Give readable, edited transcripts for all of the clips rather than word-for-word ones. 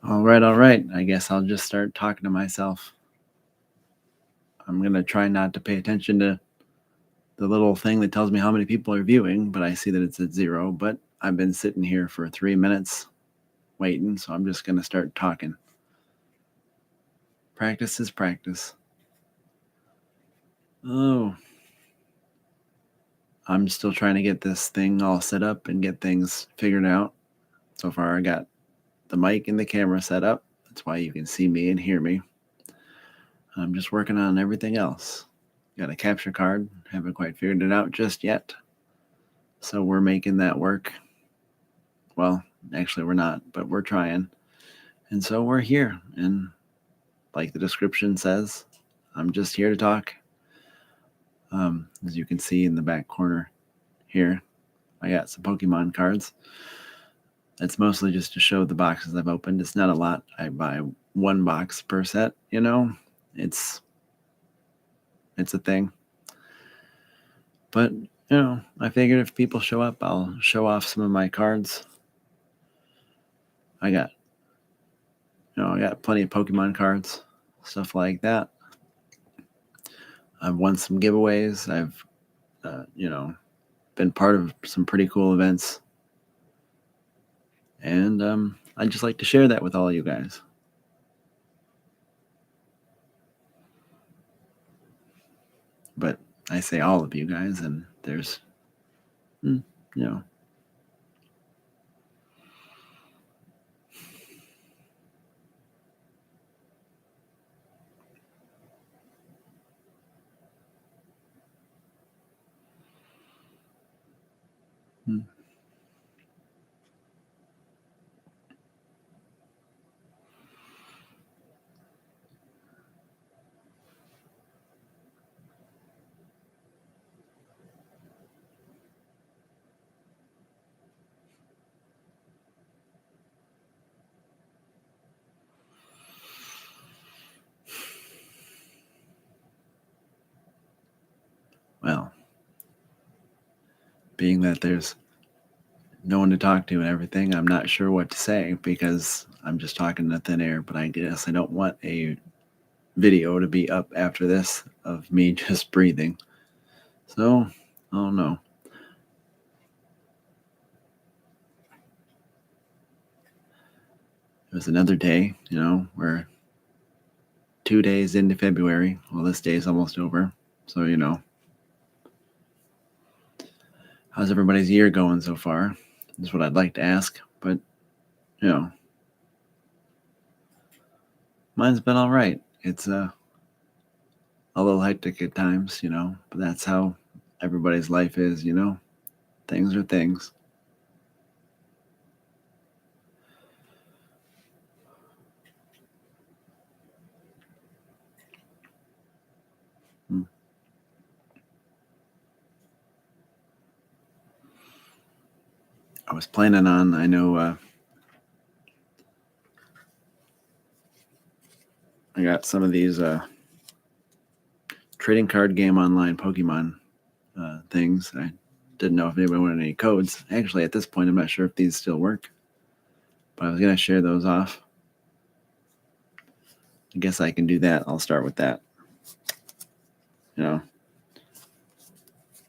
All right, all right. I guess I'll just start talking to myself. I'm going to try not to pay attention to the little thing that tells me how many people are viewing, but I see that it's at 0. But I've been sitting here for 3 minutes waiting, so I'm just going to start talking. Practice is practice. Oh, I'm still trying to get this thing all set up and get things figured out. So far, I got the mic and the camera set up. That's why you can see me and hear me. I'm just working on everything else. Got a capture card. Haven't quite figured it out just yet. So we're making that work. Well, actually, we're not, but we're trying. And so we're here. And like the description says, I'm just here to talk. As you can see in the back corner here, I got some Pokemon cards. That's mostly just to show the boxes I've opened. It's not a lot. I buy 1 box per set, It's a thing. But, I figured if people show up, I'll show off some of my cards. I got plenty of Pokemon cards, stuff like that. I've won some giveaways. I've, been part of some pretty cool events. And I'd just like to share that with all you guys. But I say all of you guys, and there's, you know, hmm. Well, being that there's no one to talk to and everything, I'm not sure what to say because I'm just talking to thin air. But I guess I don't want a video to be up after this of me just breathing. So, I don't know. It was another day, we're 2 days into February. Well, this day is almost over. So, how's everybody's year going so far? That's what I'd like to ask. But, mine's been all right. It's a little hectic at times, but that's how everybody's life is, Things are things. Hmm. was planning on, I know I got some of these trading card game online Pokemon things. I didn't know if anybody wanted any codes. Actually, at this point, I'm not sure if these still work, but I was going to share those off. I guess I can do that. I'll start with that. You know,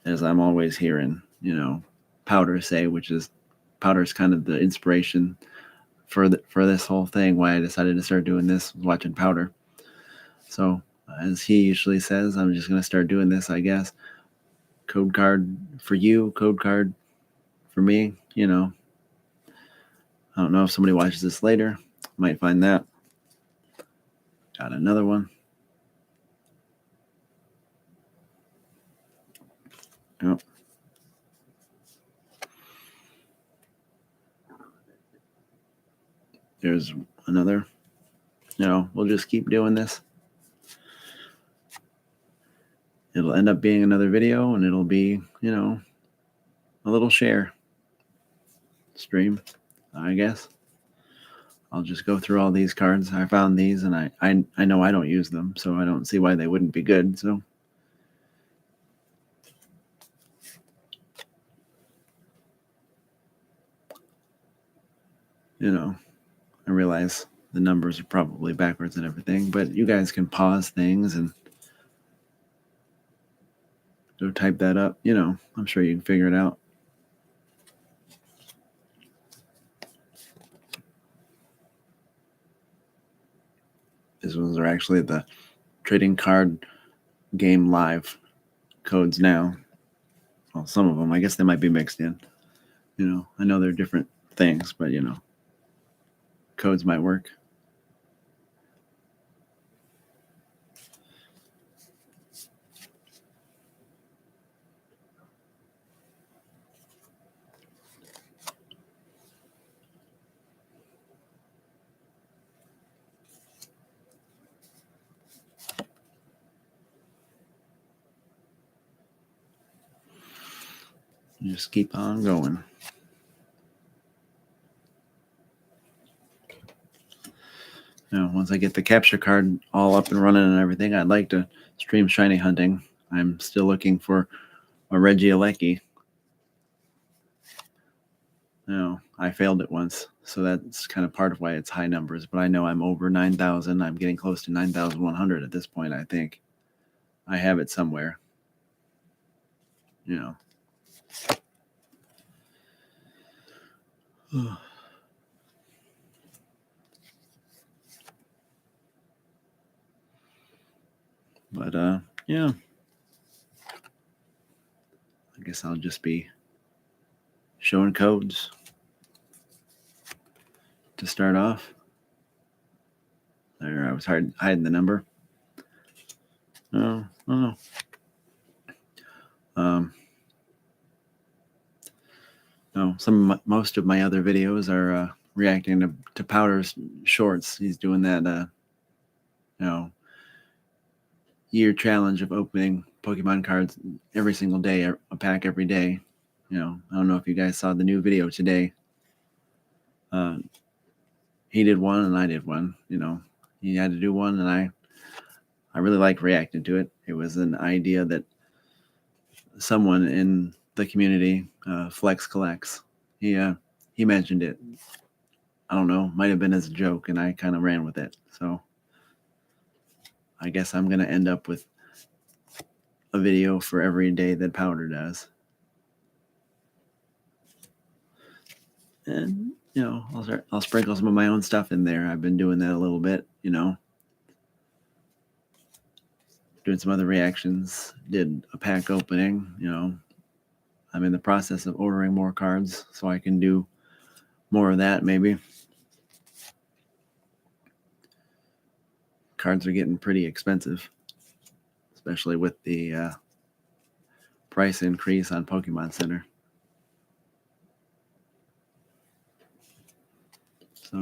as I'm always hearing, Powder say, which is Powder's kind of the inspiration for this whole thing. Why I decided to start doing this was watching Powder. So as he usually says, I'm just going to start doing this, I guess. Code card for you, code card for me. I don't know if somebody watches this later. Might find that. Got another one. Yep. There's another. We'll just keep doing this. It'll end up being another video, and it'll be, a little share stream, I guess. I'll just go through all these cards. I found these, and I know I don't use them, so I don't see why they wouldn't be good. So I realize the numbers are probably backwards and everything, but you guys can pause things and go type that up. I'm sure you can figure it out. These ones are actually the trading card game live codes now. Well, some of them, I guess they might be mixed in. I know they're different things, but codes might work. Just keep on going. Once I get the capture card all up and running and everything, I'd like to stream shiny hunting. I'm still looking for a Regieleki. I failed it once, so that's kind of part of why it's high numbers. But I know I'm over 9,000. I'm getting close to 9,100 at this point, I think. I have it somewhere. But, yeah. I guess I'll just be showing codes to start off. There, I was hiding the number. No. No, most of my other videos are reacting to Powder's shorts. He's doing that, year challenge of opening Pokemon cards every single day, a pack every day. I don't know if you guys saw the new video today. He did one and I did one. He had to do one, and I really like reacting to it. It was an idea that someone in the community, Flex Collects, he mentioned it. I don't know, might have been as a joke, and I kind of ran with it. So I guess I'm going to end up with a video for every day that Powder does. And, I'll sprinkle some of my own stuff in there. I've been doing that a little bit, doing some other reactions, did a pack opening, I'm in the process of ordering more cards so I can do more of that maybe. Cards are getting pretty expensive, especially with the price increase on Pokemon Center. So,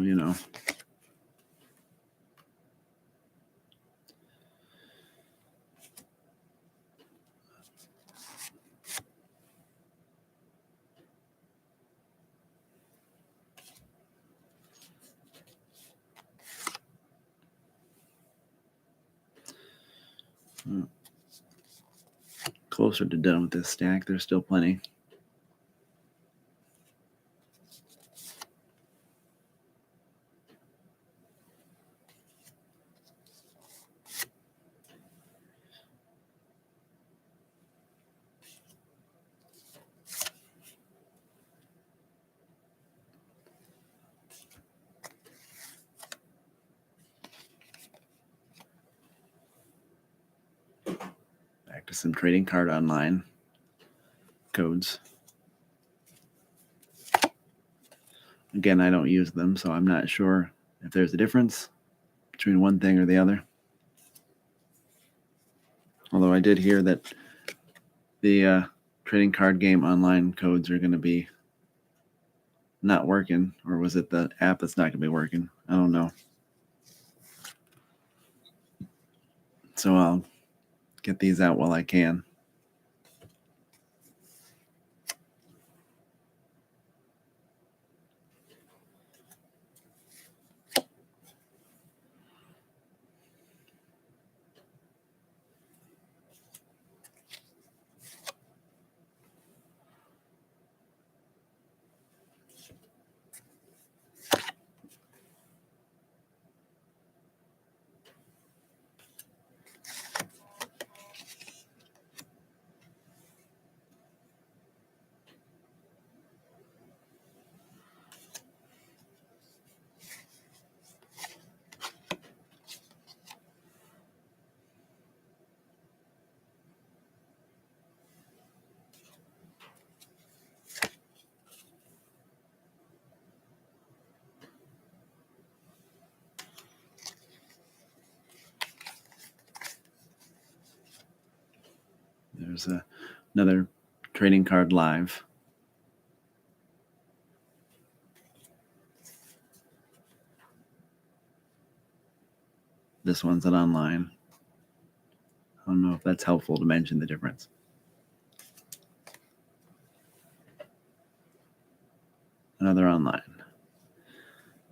Closer to done with this stack. There's still plenty. Back to some trading card online codes. Again, I don't use them, so I'm not sure if there's a difference between one thing or the other. Although I did hear that the trading card game online codes are going to be not working, or was it the app that's not going to be working? I don't know. So I'll get these out while I can. There's another trading card live. This one's an online. I don't know if that's helpful to mention the difference. Another online.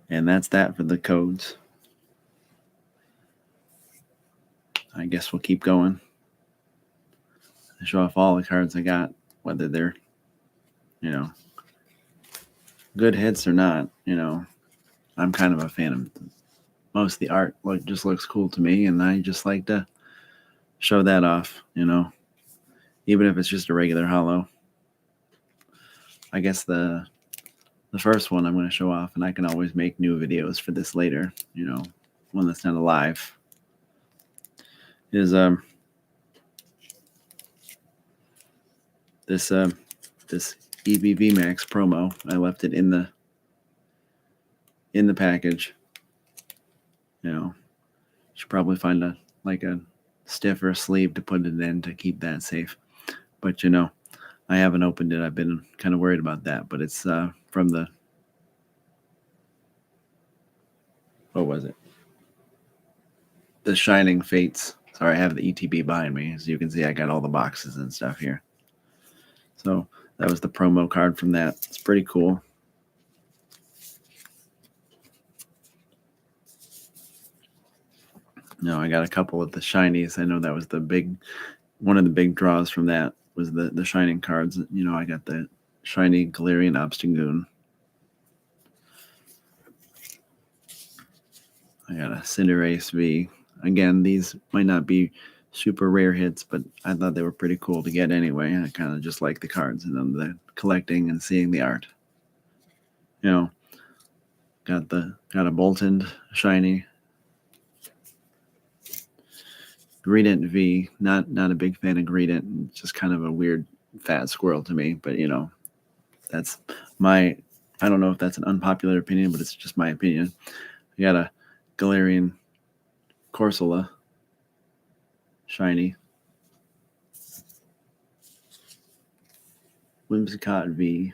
And that's that for the codes. I guess we'll keep going. I show off all the cards I got, whether they're, good hits or not. I'm kind of a fan of most of the art. Just looks cool to me, and I just like to show that off, even if it's just a regular holo. I guess the first one I'm going to show off, and I can always make new videos for this later, one that's not alive, is this EBV Max promo. I left it in the package. Should probably find a stiffer sleeve to put it in to keep that safe. But I haven't opened it. I've been kind of worried about that. But it's from the, what was it? The Shining Fates. Sorry, I have the ETB behind me. As you can see, I got all the boxes and stuff here. So that was the promo card from that. It's pretty cool. No, I got a couple of the shinies. I know that was one of the big draws from that was the Shining cards. I got the shiny Galarian Obstagoon. I got a Cinderace V. Again, these might not be super rare hits, but I thought they were pretty cool to get anyway. I kind of just like the cards and then the collecting and seeing the art. Got a Boltund shiny. Greedent V, not a big fan of Greedent. Just kind of a weird fat squirrel to me, but that's I don't know if that's an unpopular opinion, but it's just my opinion. I got a Galarian Corsola shiny. Whimsicott V.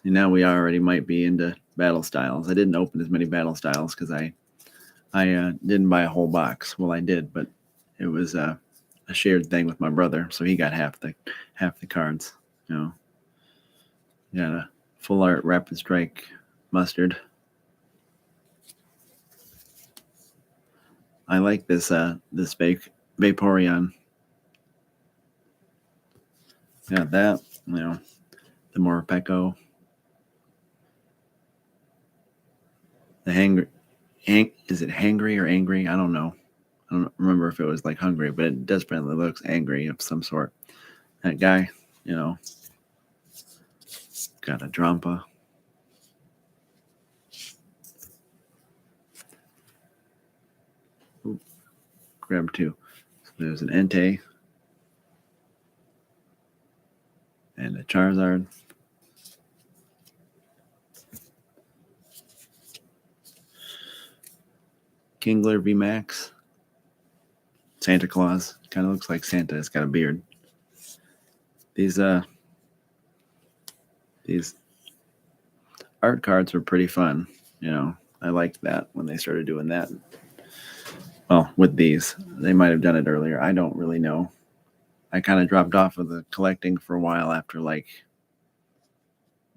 And now we already might be into battle styles. I didn't open as many battle styles because I didn't buy a whole box. Well, I did, but it was a shared thing with my brother, so he got half the cards. Got a full art Rapid Strike Mustard. I like this Vaporeon. Got that, the Morpeko. The is it hangry or angry? I don't know. I don't remember if it was like hungry, but it definitely looks angry of some sort. That guy, got a Drampa. Ooh, grab two. So there's an Entei and a Charizard. Kingler VMAX. Santa Claus. Kind of looks like Santa. It's got a beard. These art cards were pretty fun. I liked that when they started doing that. Well, with these, they might have done it earlier. I don't really know. I kind of dropped off of the collecting for a while after, like,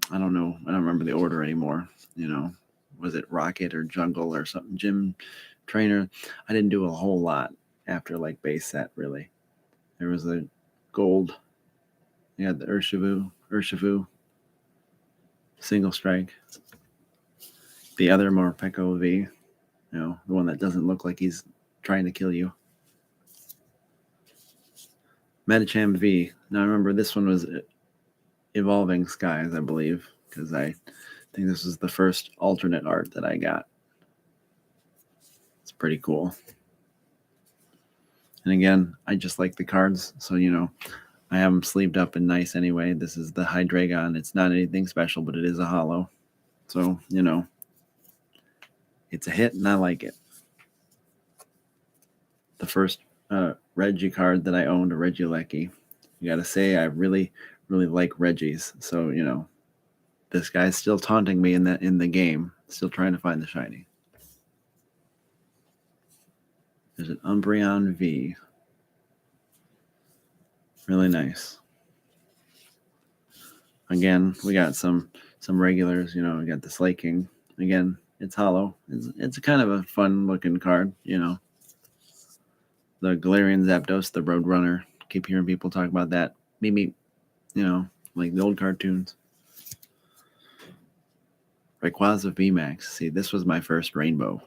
I don't know. I don't remember the order anymore. Was it Rocket or Jungle or something? Gym Trainer. I didn't do a whole lot after like base set, really. There was a gold. You had the Urshifu, single strike. The other Morpeko V, the one that doesn't look like he's trying to kill you. Medicham V. Now remember, this one was Evolving Skies, I believe, because I think this was the first alternate art that I got. It's pretty cool. And again, I just like the cards, so I have them sleeved up and nice anyway. This is the Hydreigon. It's not anything special, but it is a holo. So, it's a hit and I like it. The first Reggie card that I owned, a Regieleki. You got to say, I really, really like Reggies. So, this guy's still taunting me in the game, still trying to find the shiny. There's an Umbreon V. Really nice. Again, we got some regulars. We got the Slaking. Again, it's holo. It's a kind of a fun looking card. The Galarian Zapdos, the Roadrunner. Keep hearing people talk about that. Maybe, like the old cartoons. Rayquaza VMAX. See, this was my first rainbow.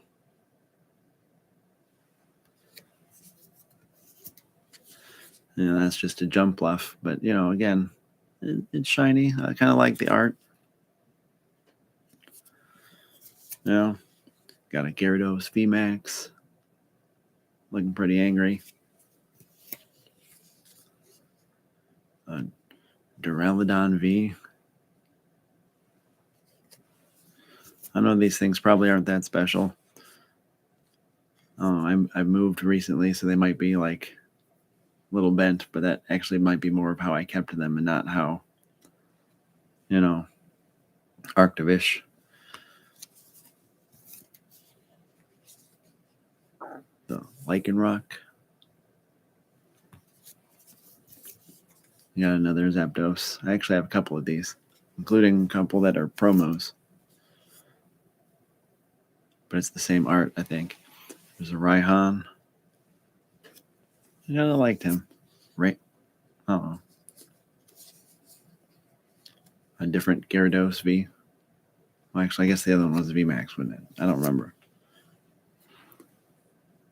That's just a jump bluff. But, again, it's shiny. I kind of like the art. Got a Gyarados VMAX. Looking pretty angry. A Duraludon V. I know these things probably aren't that special. I moved recently, so they might be like a little bent, but that actually might be more of how I kept them and not how, Arctovish. The Lycanroc. You got another Zapdos. I actually have a couple of these, including a couple that are promos. But it's the same art, I think. There's a Raihan. I kind of liked him. Right? Uh-oh. A different Gyarados V. Well, actually, I guess the other one was VMAX, wasn't it? I don't remember.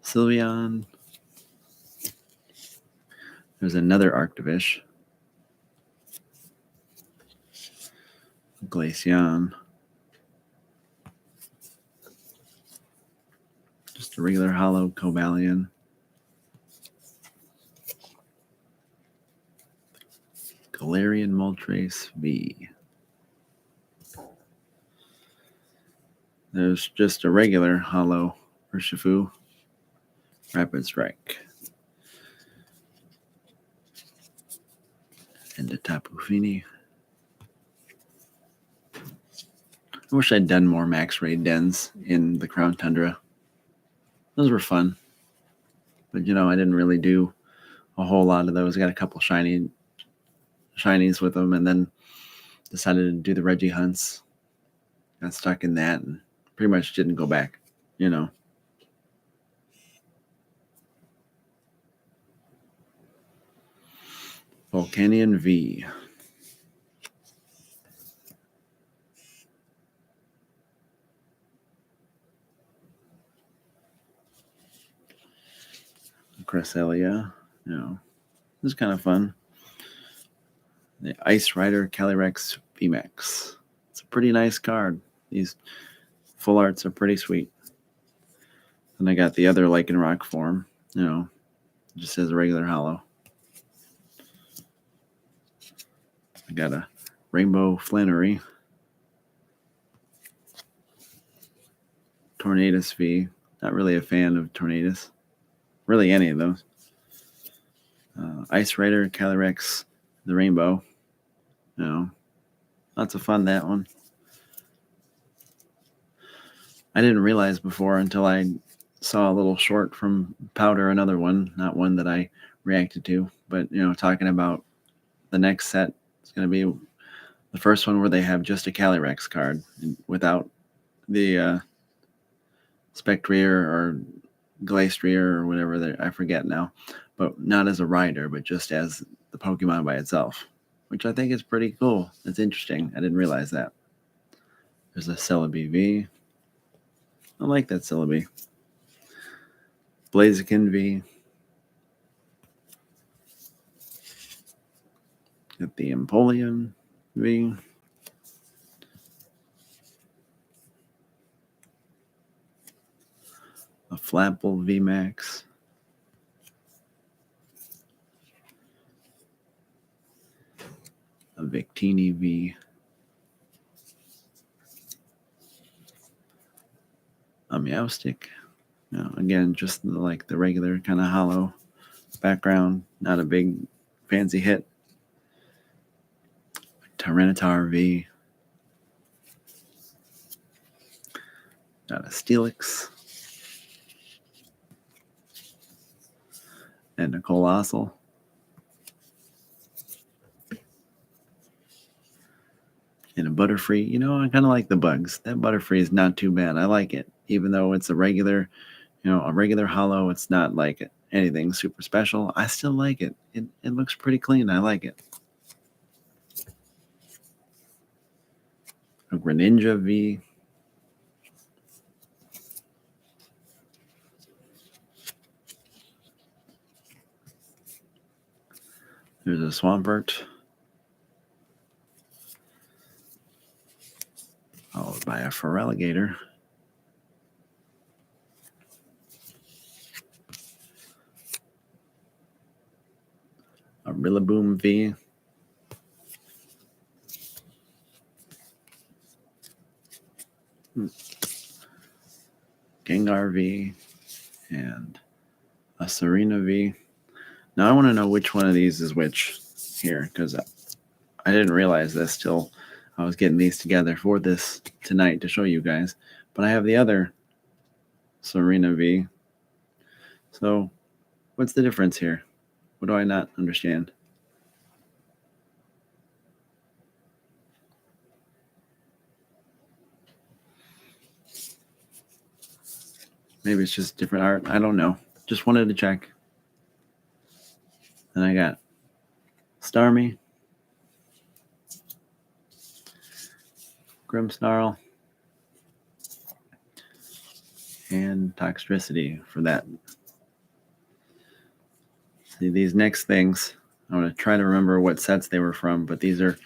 Sylveon. There's another Arctovish. Glaceon. Just a regular holo Cobalion. Galarian Moltres V. There's just a regular holo Urshifu. Rapid Strike. And a Tapu Fini. I wish I'd done more Max Raid Dens in the Crown Tundra. Those were fun. But, I didn't really do a whole lot of those. I got a couple shinies with them and then decided to do the Reggie hunts. Got stuck in that and pretty much didn't go back, Volcanion V. Cresselia. This is kind of fun. The Ice Rider Calyrex VMAX. It's a pretty nice card. These full arts are pretty sweet. And I got the other Lycanroc form, just as a regular holo. I got a Rainbow Flannery, Tornadus V. Not really a fan of Tornadus. Really any of those. Ice Rider Calyrex, the Rainbow. Lots of fun, that one. I didn't realize before until I saw a little short from Powder, another one, not one that I reacted to, but talking about the next set. It's going to be the first one where they have just a Calyrex card without the Spectrier or Glastrier or whatever, I forget now, but not as a rider, but just as the Pokemon by itself, which I think is pretty cool. It's interesting. I didn't realize that. There's a Celebi V. I like that Celebi. Blaziken V. Got the Empoleon V. A Flapple VMAX. A Victini V. A Meowstic. Again, just like the regular kind of holo background, not a big fancy hit. Tyranitar V. Got a Steelix. And a Colossal. And a Butterfree. I kind of like the bugs. That Butterfree is not too bad. I like it. Even though it's a regular holo, it's not like anything super special. I still like it. It looks pretty clean. I like it. A Greninja V. There's a Swampert. Followed by a Feraligatr. A Rillaboom V. Gengar V. And a Serena V. Now I want to know which one of these is which here, because I didn't realize this till I was getting these together for this tonight to show you guys. But I have the other Serena V. So what's the difference here? What do I not understand? Maybe it's just different art. I don't know. Just wanted to check. Then I got Starmie, Grimmsnarl, and Toxtricity for that. See, these next things, I'm going to try to remember what sets they were from, but these are,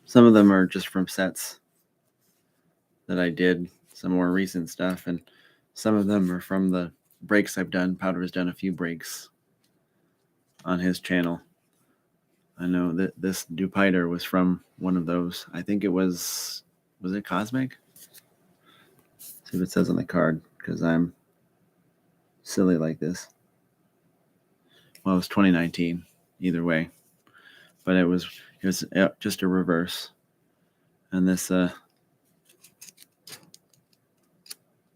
some of them are just from sets that I did, some more recent stuff, and some of them are from the breaks I've done. Powder has done a few breaks on his channel. I know that this Dewpider was from one of those. I think it was it Cosmic? See what it says on the card, because I'm silly like this. Well, it was 2019, either way. But it was just a reverse. And this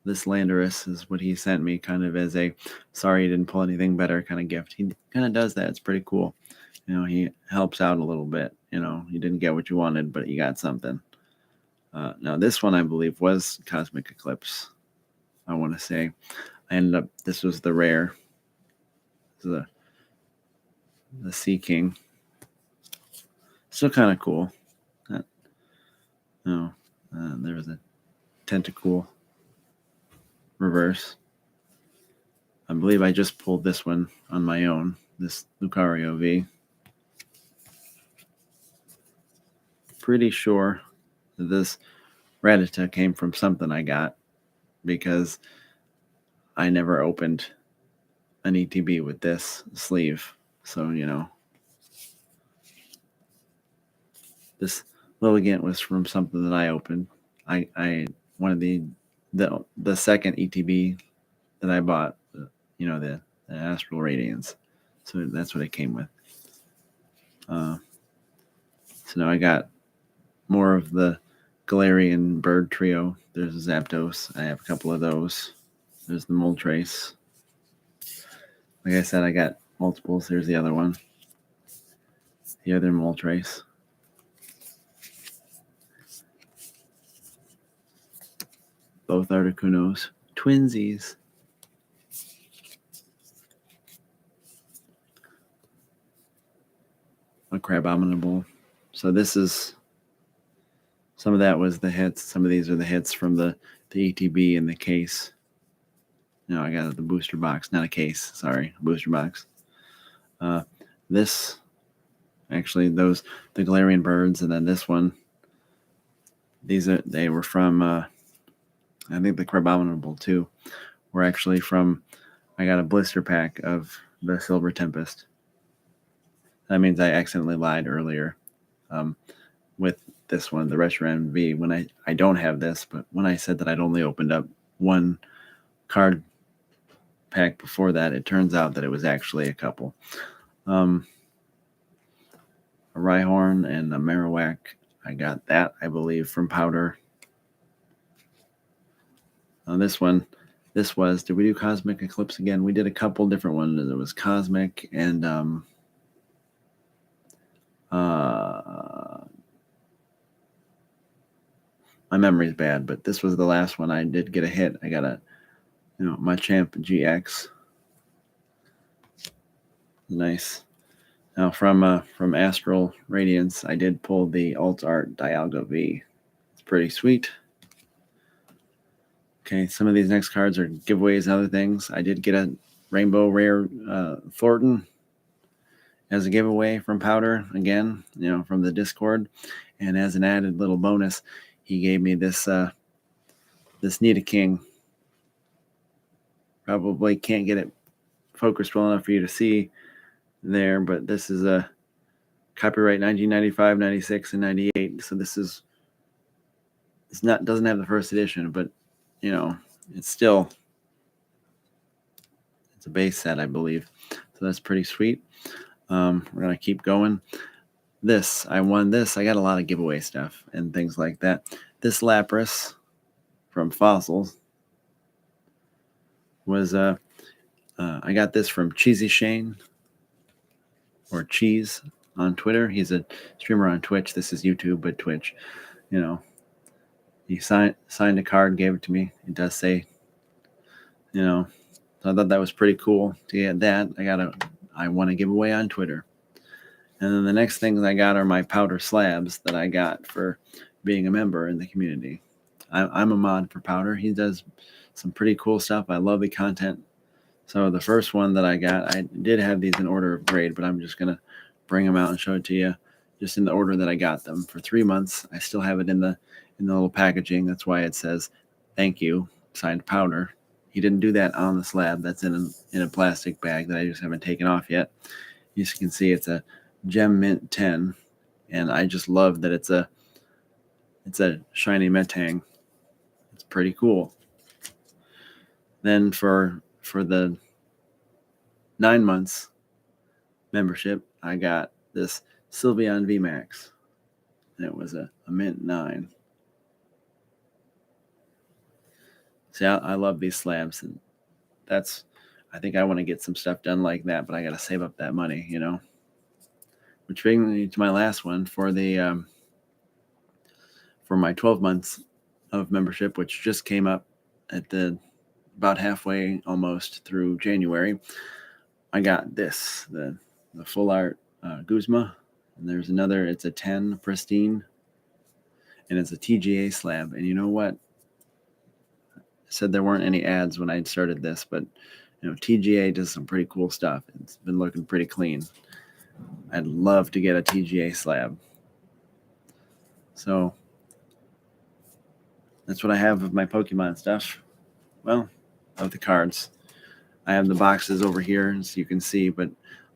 Landorus is what he sent me, kind of as a sorry you didn't pull anything better kind of gift. He kind of does that. It's pretty cool. He helps out a little bit. You didn't get what you wanted, but you got something. Now this one I believe was Cosmic Eclipse. I want to say I ended up, this was the rare. This is a the Sea King. Still kind of cool. There was a Tentacool reverse. I believe I just pulled this one on my own, this Lucario V. Pretty sure that this Rattata came from something I got because I never opened an ETB with this sleeve. So, this Lilligant was from something that I opened. I one of the second ETB that I bought, the Astral Radiance. So that's what it came with. So now I got more of the Galarian bird trio. There's Zapdos. I have a couple of those. There's the Moltres. Like I said, I got multiples. Here's the other one. The other Moltres. Both Articunos. Twinsies. A Crabominable. So this is, some of that was the hits. Some of these are the hits from the ETB in the case. I got the booster box, not a case. Sorry, a booster box. This, actually, the Galarian birds, and then this one. They were from, I think the Crabominable too, were actually from. I got a blister pack of the Silver Tempest. That means I accidentally lied earlier with this one, the Reshiram V, when I don't have this, but when I said that I'd only opened up one card pack before that, it turns out that it was actually a couple. A Rhyhorn and a Marowak. I got that, I believe, from Powder. This one, did we do Cosmic Eclipse again? We did a couple different ones. It was Cosmic and my memory's bad, but this was the last one. I did get a hit. I got a, Machamp GX. Nice. Now from Astral Radiance, I did pull the Alt Art Dialga V. It's pretty sweet. Okay, some of these next cards are giveaways and other things. I did get a Rainbow Rare Thornton as a giveaway from Powder, again, from the Discord. And as an added little bonus, he gave me this Nidoking. Probably can't get it focused well enough for you to see there, but this is a copyright 1995, 96, and 98. So doesn't have the first edition, but it's a base set, I believe. So that's pretty sweet. We're gonna keep going. I won this. I got a lot of giveaway stuff and things like that. This Lapras from Fossils was I got this from Cheesy Shane, or Cheese on Twitter. He's a streamer on Twitch. This is YouTube, but Twitch. He signed a card, gave it to me. It does say, so I thought that was pretty cool to get that. I won a giveaway on Twitter. And then the next things I got are my Powder slabs that I got for being a member in the community. I'm a mod for Powder. He does some pretty cool stuff. I love the content. So the first one that I got, I did have these in order of grade, but I'm just going to bring them out and show it to you just in the order that I got them. For 3 months, I still have it in the little packaging. That's why it says, "Thank you, signed Powder." He didn't do that on the slab. That's in a plastic bag that I just haven't taken off yet. As you can see, it's a Gem Mint 10, and I just love that it's a shiny Metang. It's pretty cool. Then for the 9 months membership, I got this Sylveon VMAX, and it was a Mint 9. See, I love these slabs, and I think I want to get some stuff done like that, but I got to save up that money, Which brings me to my last one for my 12 months of membership, which just came up at about halfway almost through January. I got this, the the full art Guzma, and there's another. It's a 10 pristine, and it's a TGA slab. And you know what? I said there weren't any ads when I started this, but TGA does some pretty cool stuff. It's been looking pretty clean. I'd love to get a TGA slab. So that's what I have of my Pokemon stuff. Well, of the cards. I have the boxes over here, so you can see, but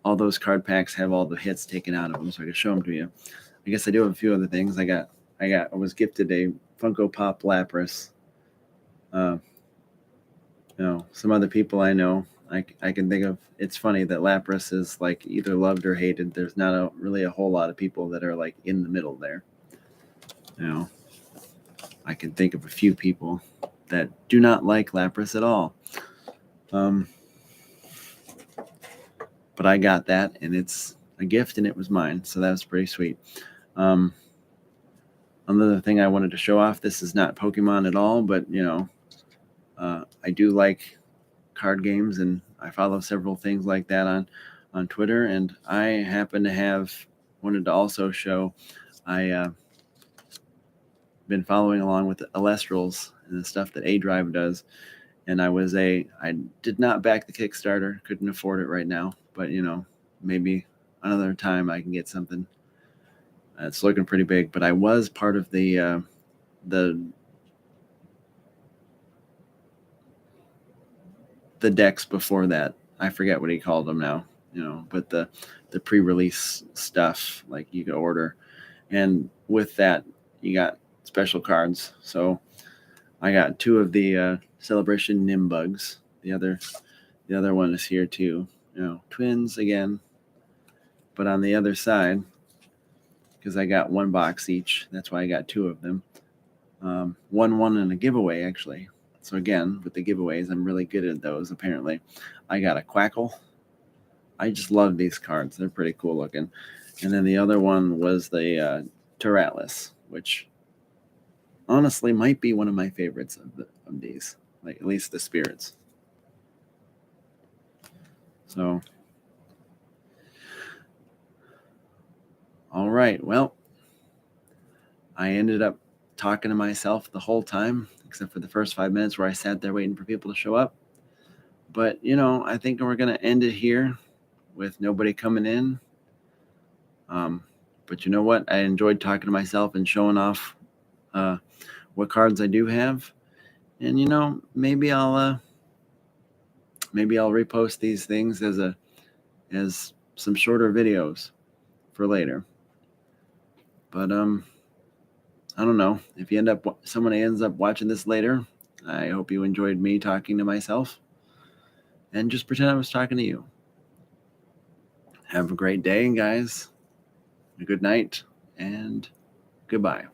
all those card packs have all the hits taken out of them, so I can show them to you. I guess I do have a few other things. I was gifted a Funko Pop Lapras. Some other people I know, I can think of. It's funny that Lapras is like either loved or hated. There's not really a whole lot of people that are like in the middle there. I can think of a few people that do not like Lapras at all. But I got that, and it's a gift, and it was mine, so that was pretty sweet. Another thing I wanted to show off, this is not Pokemon at all, but I do like card games, and I follow several things like that on Twitter, and I happen to wanted to also show I been following along with the Elestrals and the stuff that A Drive does, and I did not back the Kickstarter, couldn't afford it right now, but maybe another time I can get something. It's looking pretty big, but I was part of the decks before that. I forget what he called them now, but the pre-release stuff, like you could order, and with that you got special cards. So I got 2 of the Celebration Nimbugs. The other one is here too. Twins again, but on the other side, because I got 1 box each. That's why I got 2 of them. One in a giveaway, actually. So again, with the giveaways, I'm really good at those, apparently. I got a Quackle. I just love these cards. They're pretty cool looking. And then the other one was the Terratlas, which honestly might be one of my favorites of these, like at least the spirits. So, all right. Well, I ended up talking to myself the whole time, except for the first 5 minutes where I sat there waiting for people to show up. But, I think we're going to end it here with nobody coming in. But you know what? I enjoyed talking to myself and showing off what cards I do have. And, maybe I'll repost these things as some shorter videos for later. But, I don't know. If someone ends up watching this later, I hope you enjoyed me talking to myself. And just pretend I was talking to you. Have a great day, guys. A good night, and goodbye.